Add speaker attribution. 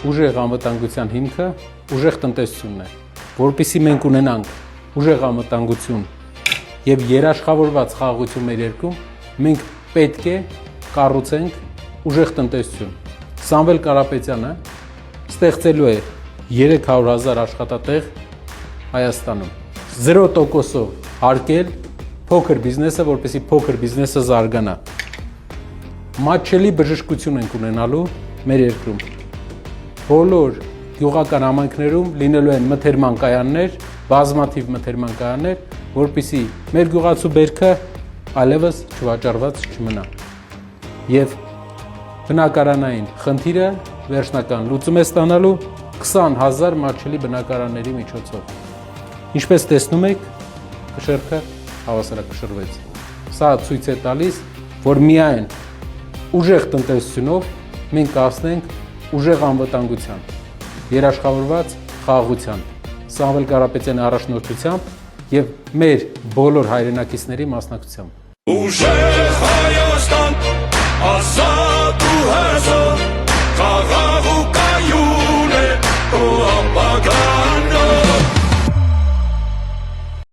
Speaker 1: ուժեղ անվտանգության հիմքը ուժեղ տնտեսությունն է, որպեսզի մենք ունենանք ուժեղ անվտանգություն եւ երաշխավորված խաղաղություն մեր երկրում, մենք պետք է կառուցենք ուժեղ տնտեսություն։ Սամվել Կարապետյանը ստեղծելու է 300,000 աշխատատեղ Հայաստանում։ 0%-ով հարկել փոքր բիզնեսը, որպեսզի փոքր բիզնեսը զարգանա։ Մատչելի բժշկություն ենք ունենալու մեր երկրում։ Բոլոր գյուղական համայնքներում լինելու են մթերման կայաններ, բազմաթիվ մթերման կայաններ, որպեսզի մեր գյուղացու բերքը այլևս չվաճառված չմնա։ Եվ բնակարանային խնդիրը վերջնական լուծում է ստանալու 20,000 մատչելի բնակարանների միջոցով։ Ինչպես տեսնում եք, կշեռքը հավասարակշռվեց։ Սա ցույց է տալիս, որ միայն ուժեղ տնտեսությունով մենք կհասնենք ուժեղ անվտանգության, երաշխավորված խաղաղության, Սամվել Կարապետյանի առաջնորդությամբ եւ մեր բոլոր հայրենակիցների մասնակցությամբ։ Ուժեղ Հայաստան, ազատ ու հզոր,